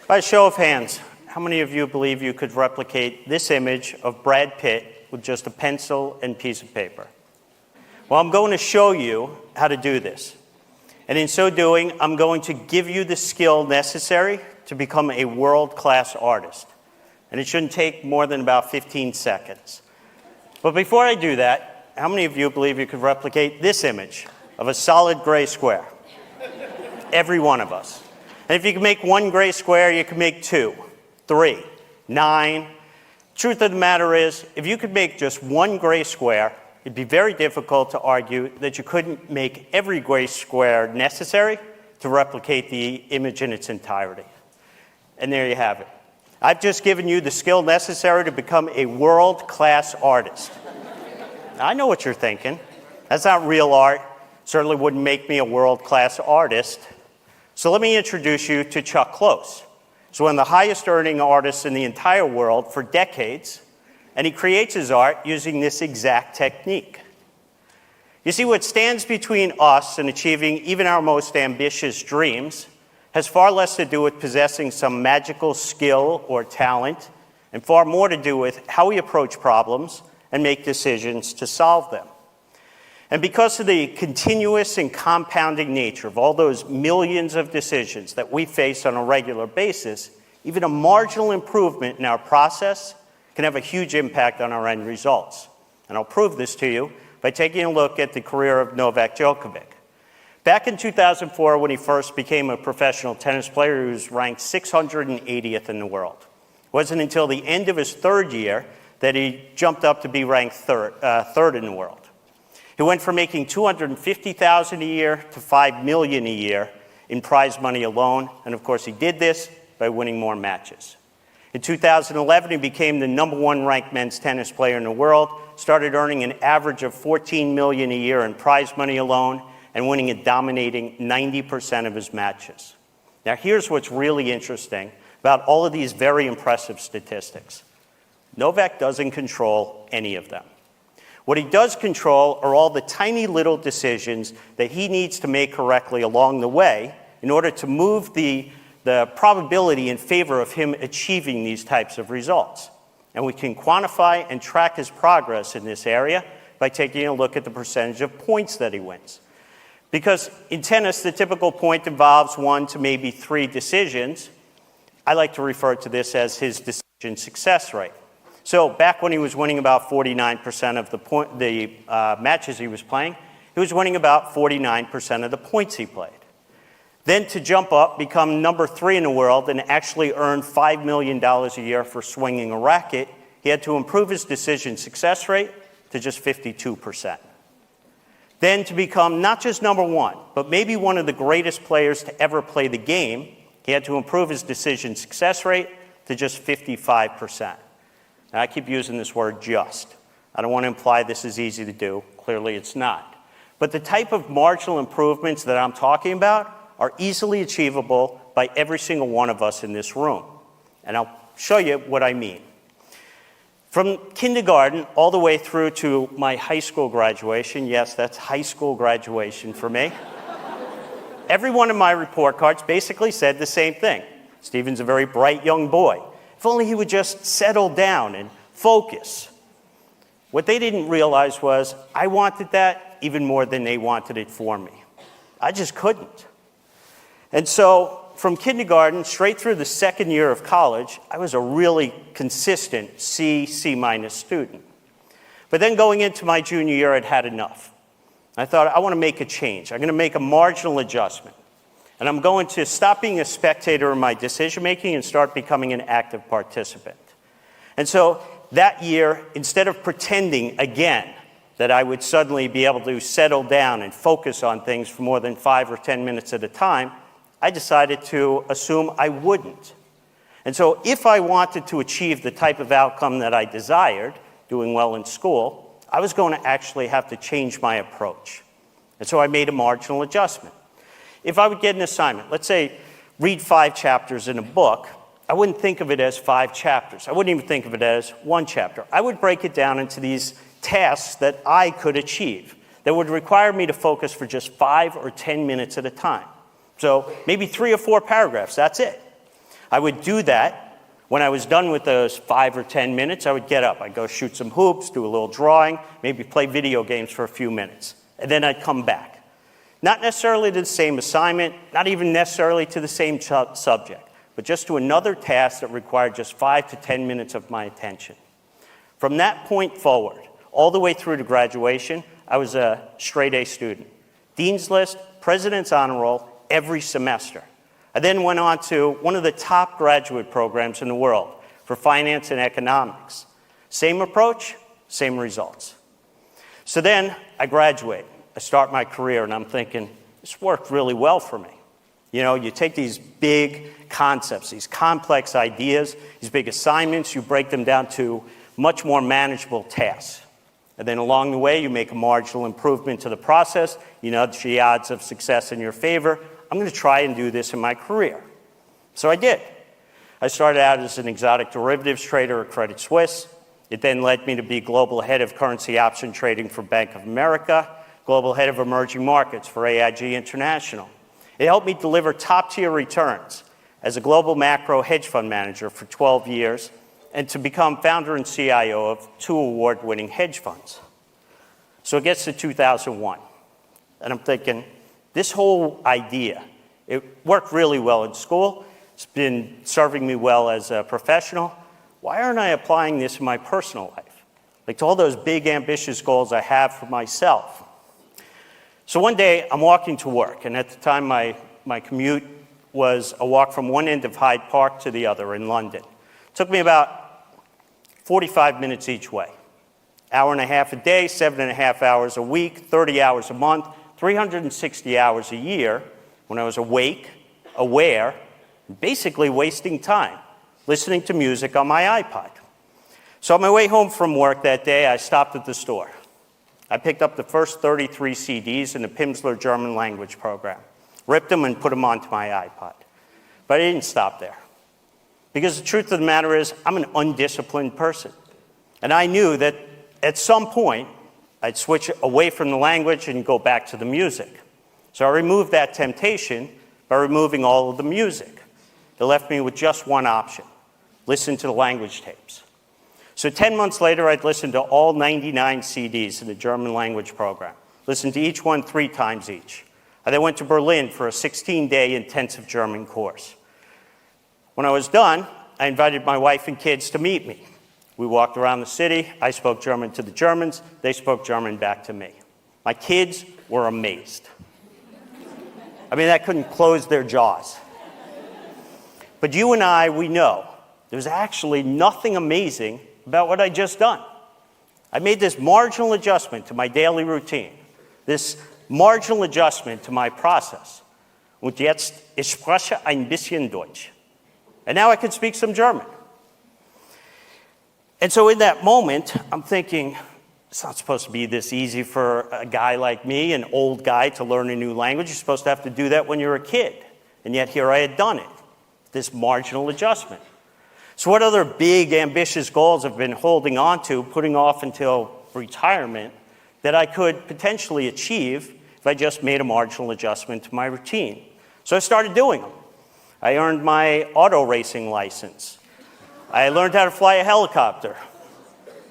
By a show of hands, how many of you believe you could replicate this image of Brad Pitt with just a pencil and piece of paper? Well, I'm going to show you how to do this. And in so doing, I'm going to give you the skill necessary to become a world-class artist. And it shouldn't take more than about 15 seconds. But before I do that, how many of you believe you could replicate this image of a solid gray square? Every one of us. And if you can make one gray square, you can make 2, 3, 9. Truth of the matter is, if you could make just one gray square, it'd be very difficult to argue that you couldn't make every gray square necessary to replicate the image in its entirety. And there you have it. I've just given you the skill necessary to become a world-class artist. I know what you're thinking. That's not real art. Certainly wouldn't make me a world-class artist. So let me introduce you to Chuck Close. He's one of the highest earning artists in the entire world for decades, and he creates his art using this exact technique. You see, what stands between us and achieving even our most ambitious dreams has far less to do with possessing some magical skill or talent, and far more to do with how we approach problems and make decisions to solve them. And because of the continuous and compounding nature of all those millions of decisions that we face on a regular basis, even a marginal improvement in our process can have a huge impact on our end results. And I'll prove this to you by taking a look at the career of Novak Djokovic. Back in 2004, when he first became a professional tennis player, he was ranked 680th in the world. It wasn't until the end of his third year that he jumped up to be ranked third in the world. He went from making $250,000 a year to $5 million a year in prize money alone, and of course he did this by winning more matches. In 2011, he became the #1 ranked men's tennis player in the world, started earning an average of $14 million a year in prize money alone, and winning a dominating 90% of his matches. Now here's what's really interesting about all of these very impressive statistics. Novak doesn't control any of them. What he does control are all the tiny little decisions that he needs to make correctly along the way in order to move the probability in favor of him achieving these types of results. And we can quantify and track his progress in this area by taking a look at the percentage of points that he wins. Because in tennis, the typical point involves 1 to maybe 3 decisions. I like to refer to this as his decision success rate. So back when he was winning about 49% of the matches he was playing, he was winning about 49% of the points he played. Then to jump up, become #3 in the world, and actually earn $5 million a year for swinging a racket, he had to improve his decision success rate to just 52%. Then to become not just #1, but maybe one of the greatest players to ever play the game, he had to improve his decision success rate to just 55%. Now, I keep using this word just. I don't want to imply this is easy to do. Clearly it's not. But the type of marginal improvements that I'm talking about are easily achievable by every single one of us in this room. And I'll show you what I mean. From kindergarten all the way through to my high school graduation, yes, that's high school graduation for me, every one of my report cards basically said the same thing. Stephen's a very bright young boy. If only he would just settle down and focus. What they didn't realize was I wanted that even more than they wanted it for me. I just couldn't. And so from kindergarten straight through the second year of college, I was a really consistent C minus student. But then going into my junior year, I'd had enough. I thought, I want to make a change. I'm going to make a marginal adjustment. And I'm going to stop being a spectator in my decision-making and start becoming an active participant. And so that year, instead of pretending again that I would suddenly be able to settle down and focus on things for more than 5 or 10 minutes at a time, I decided to assume I wouldn't. And so if I wanted to achieve the type of outcome that I desired, doing well in school, I was going to actually have to change my approach. And so I made a marginal adjustment. If I would get an assignment, let's say read 5 chapters in a book, I wouldn't think of it as 5 chapters. I wouldn't even think of it as 1 chapter. I would break it down into these tasks that I could achieve that would require me to focus for just 5 or 10 minutes at a time. So maybe 3 or 4 paragraphs, that's it. I would do that. When I was done with those 5 or 10 minutes, I would get up. I'd go shoot some hoops, do a little drawing, maybe play video games for a few minutes. And then I'd come back. Not necessarily to the same assignment, not even necessarily to the same subject, but just to another task that required just 5 to 10 minutes of my attention. From that point forward, all the way through to graduation, I was a straight A student. Dean's List, President's Honor Roll, every semester. I then went on to one of the top graduate programs in the world for finance and economics. Same approach, same results. So then I graduate. I start my career, and I'm thinking, this worked really well for me. You know, you take these big concepts, these complex ideas, these big assignments, you break them down to much more manageable tasks. And then along the way, you make a marginal improvement to the process. You nudge the odds of success in your favor. I'm going to try and do this in my career. So I did. I started out as an exotic derivatives trader at Credit Suisse. It then led me to be global head of currency option trading for Bank of America, global head of emerging markets for AIG International. It helped me deliver top-tier returns as a global macro hedge fund manager for 12 years and to become founder and CIO of 2 award-winning hedge funds. So it gets to 2001, and I'm thinking, this whole idea, it worked really well in school. It's been serving me well as a professional. Why aren't I applying this in my personal life? Like to all those big, ambitious goals I have for myself. So one day, I'm walking to work, and at the time, my commute was a walk from one end of Hyde Park to the other in London. It took me about 45 minutes each way. Hour and a half a day, 7.5 hours a week, 30 hours a month, 360 hours a year when I was awake, aware, basically wasting time, listening to music on my iPod. So on my way home from work that day, I stopped at the store. I picked up the first 33 CDs in the Pimsleur German language program, ripped them and put them onto my iPod. But I didn't stop there. Because the truth of the matter is, I'm an undisciplined person. And I knew that at some point, I'd switch away from the language and go back to the music. So I removed that temptation by removing all of the music. It left me with just one option: listen to the language tapes. So 10 months later, I'd listened to all 99 CDs in the German language program, listened to each one 3 times each. I then went to Berlin for a 16-day intensive German course. When I was done, I invited my wife and kids to meet me. We walked around the city. I spoke German to the Germans. They spoke German back to me. My kids were amazed. I mean, that couldn't close their jaws. But you and I, we know there's actually nothing amazing about what I just done. I made this marginal adjustment to my daily routine, this marginal adjustment to my process. Und jetzt, ich spreche ein bisschen Deutsch. And now I can speak some German. And so in that moment, I'm thinking, it's not supposed to be this easy for a guy like me, an old guy, to learn a new language. You're supposed to have to do that when you're a kid. And yet here I had done it, this marginal adjustment. So what other big, ambitious goals I've been holding on to, putting off until retirement, that I could potentially achieve if I just made a marginal adjustment to my routine? So I started doing them. I earned my auto racing license. I learned how to fly a helicopter,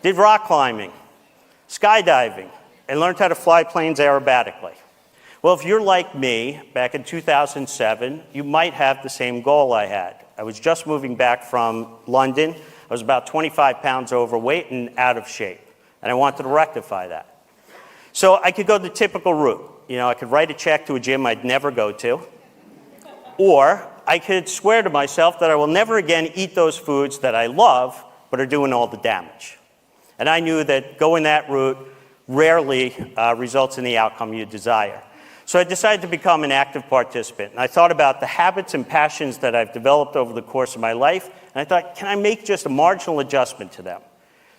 did rock climbing, skydiving, and learned how to fly planes aerobatically. Well, if you're like me, back in 2007, you might have the same goal I had. I was just moving back from London. I was about 25 pounds overweight and out of shape, and I wanted to rectify that. So I could go the typical route. You know, I could write a check to a gym I'd never go to, or I could swear to myself that I will never again eat those foods that I love but are doing all the damage. And I knew that going that route rarely results in the outcome you desire. So I decided to become an active participant. And I thought about the habits and passions that I've developed over the course of my life. And I thought, can I make just a marginal adjustment to them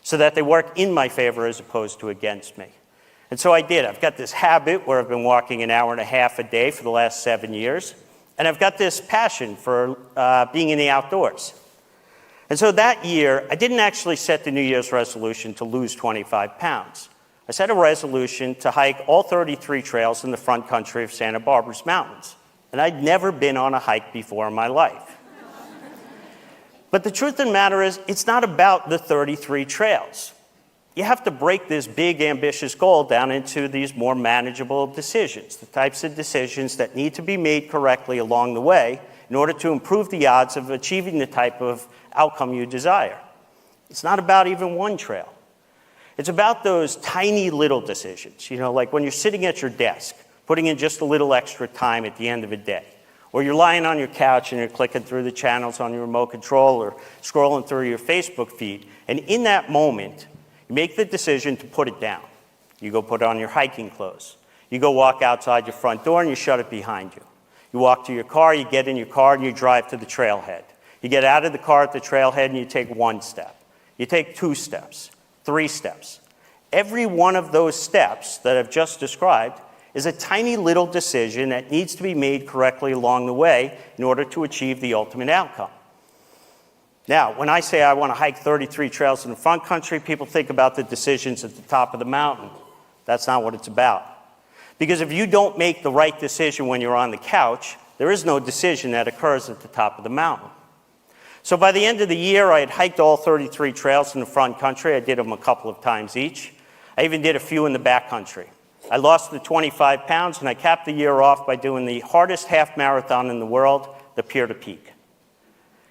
so that they work in my favor as opposed to against me? And so I did. I've got this habit where I've been walking an hour and a half a day for the last 7 years. And I've got this passion for being in the outdoors. And so that year, I didn't actually set the New Year's resolution to lose 25 pounds. I set a resolution to hike all 33 trails in the front country of Santa Barbara's mountains. And I'd never been on a hike before in my life. But the truth of the matter is, it's not about the 33 trails. You have to break this big, ambitious goal down into these more manageable decisions, the types of decisions that need to be made correctly along the way in order to improve the odds of achieving the type of outcome you desire. It's not about even one trail. It's about those tiny little decisions, like when you're sitting at your desk, putting in just a little extra time at the end of a day. Or you're lying on your couch and you're clicking through the channels on your remote control or scrolling through your Facebook feed. And in that moment, you make the decision to put it down. You go put on your hiking clothes. You go walk outside your front door and you shut it behind you. You walk to your car, you get in your car, and you drive to the trailhead. You get out of the car at the trailhead and you take one step. You take 2 steps, 3 steps. Every one of those steps that I've just described is a tiny little decision that needs to be made correctly along the way in order to achieve the ultimate outcome. Now, when I say I want to hike 33 trails in the front country, people think about the decisions at the top of the mountain. That's not what it's about. Because if you don't make the right decision when you're on the couch, there is no decision that occurs at the top of the mountain. So by the end of the year, I had hiked all 33 trails in the front country. I did them a couple of times each. I even did a few in the back country. I lost the 25 pounds, and I capped the year off by doing the hardest half marathon in the world, the Pier to Peak.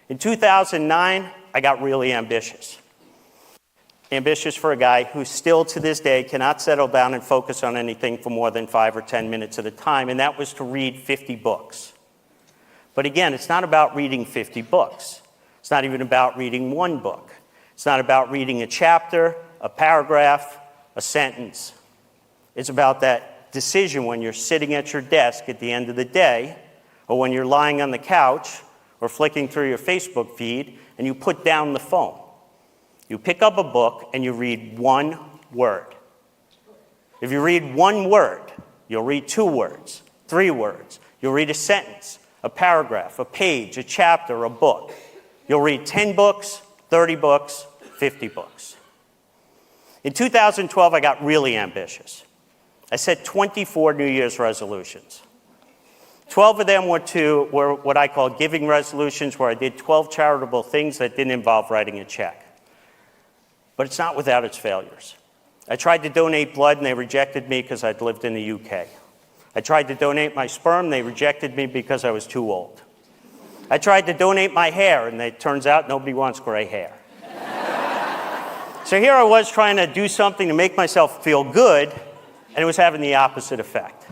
In 2009, I got really ambitious. Ambitious for a guy who still to this day cannot settle down and focus on anything for more than 5 or 10 minutes at a time, and that was to read 50 books. But again, it's not about reading 50 books. It's not even about reading one book. It's not about reading a chapter, a paragraph, a sentence. It's about that decision when you're sitting at your desk at the end of the day, or when you're lying on the couch or flicking through your Facebook feed, and you put down the phone. You pick up a book and you read one word. If you read one word, you'll read 2 words, 3 words. You'll read a sentence, a paragraph, a page, a chapter, a book. You'll read 10 books, 30 books, 50 books. In 2012, I got really ambitious. I set 24 New Year's resolutions. 12 of them were what I call giving resolutions, where I did 12 charitable things that didn't involve writing a check. But it's not without its failures. I tried to donate blood, and they rejected me because I'd lived in the UK. I tried to donate my sperm, they rejected me because I was too old. I tried to donate my hair, and it turns out nobody wants gray hair. So here I was trying to do something to make myself feel good, and it was having the opposite effect.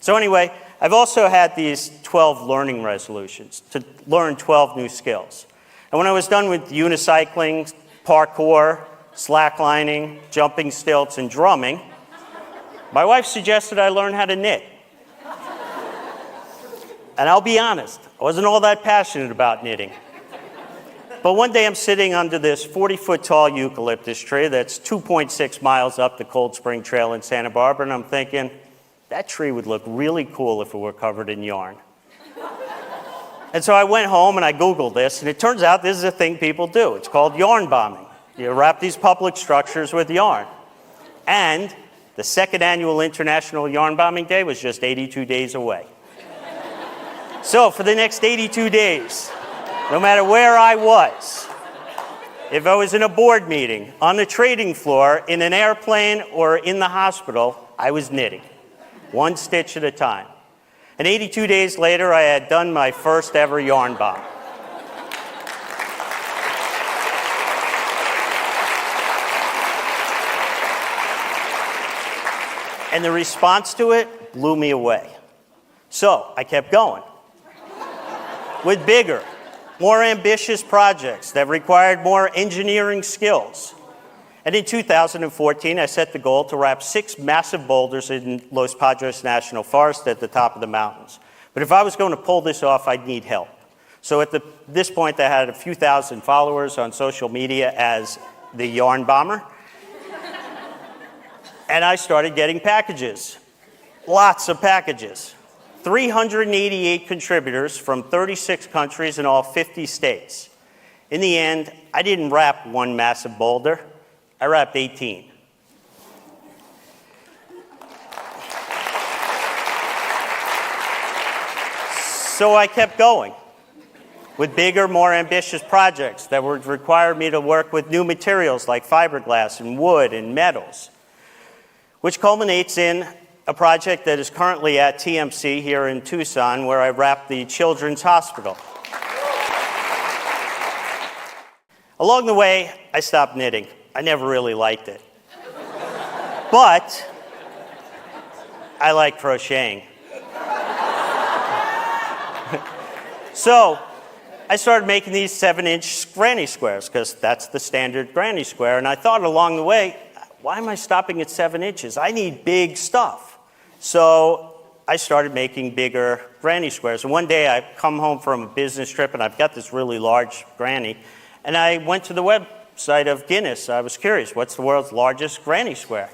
So anyway, I've also had these 12 learning resolutions to learn 12 new skills. And when I was done with unicycling, parkour, slacklining, jumping stilts, and drumming, my wife suggested I learn how to knit. And I'll be honest, I wasn't all that passionate about knitting. But one day I'm sitting under this 40-foot tall eucalyptus tree that's 2.6 miles up the Cold Spring Trail in Santa Barbara, and I'm thinking, that tree would look really cool if it were covered in yarn. And so I went home and I Googled this, and it turns out this is a thing people do. It's called yarn bombing. You wrap these public structures with yarn. And the 2nd annual International Yarn Bombing Day was just 82 days away. So for the next 82 days, no matter where I was, if I was in a board meeting, on the trading floor, in an airplane, or in the hospital, I was knitting, 1 stitch at a time. And 82 days later, I had done my first ever yarn bomb. And the response to it blew me away. So I kept going with bigger, more ambitious projects that required more engineering skills. And in 2014, I set the goal to wrap 6 massive boulders in Los Padres National Forest at the top of the mountains. But if I was going to pull this off, I'd need help. So at this point, I had a few thousand followers on social media as the Yarn Bomber. And I started getting packages, lots of packages. 388 contributors from 36 countries in all 50 states. In the end, I didn't wrap 1 massive boulder, I wrapped 18. So I kept going. with bigger, more ambitious projects that would require me to work with new materials like fiberglass and wood and metals, which culminates in a project that is currently at TMC here in Tucson, where I wrap the Children's Hospital. Along the way, I stopped knitting. I never really liked it. But I like crocheting. So I started making these 7-inch granny squares, because that's the standard granny square. And I thought along the way, why am I stopping at 7 inches? I need big stuff. So I started making bigger granny squares. And one day I come home from a business trip and I've got this really large granny. And I went to the website of Guinness. I was curious, what's the world's largest granny square?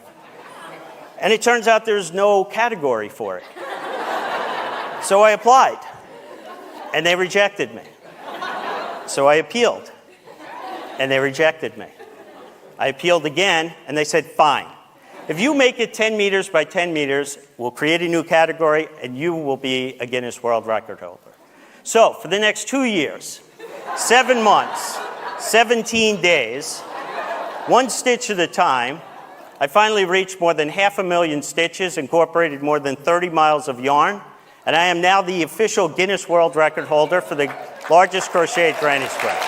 And it turns out there's no category for it. So I applied. And they rejected me. So I appealed. And they rejected me. I appealed again, and they said, fine. If you make it 10 meters by 10 meters, we'll create a new category, and you will be a Guinness World Record holder. So for the next 2 years, 7 months, 17 days, 1 stitch at a time, I finally reached more than 500,000 stitches, incorporated more than 30 miles of yarn, and I am now the official Guinness World Record holder for the largest crocheted granny square.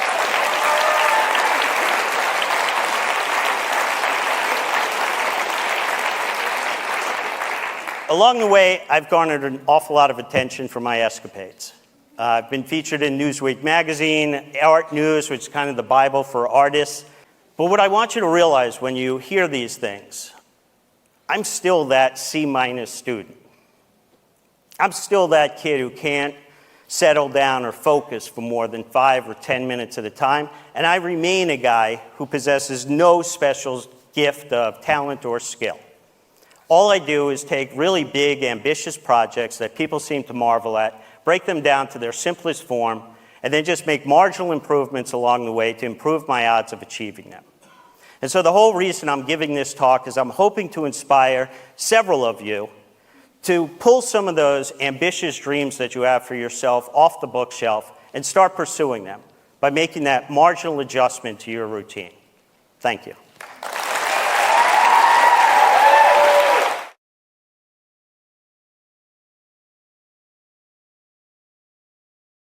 Along the way, I've garnered an awful lot of attention for my escapades. I've been featured in Newsweek magazine, Art News, which is kind of the Bible for artists. But what I want you to realize when you hear these things, I'm still that C- student. I'm still that kid who can't settle down or focus for more than 5 or 10 minutes at a time. And I remain a guy who possesses no special gift of talent or skill. All I do is take really big, ambitious projects that people seem to marvel at, break them down to their simplest form, and then just make marginal improvements along the way to improve my odds of achieving them. And so the whole reason I'm giving this talk is I'm hoping to inspire several of you to pull some of those ambitious dreams that you have for yourself off the bookshelf and start pursuing them by making that marginal adjustment to your routine. Thank you.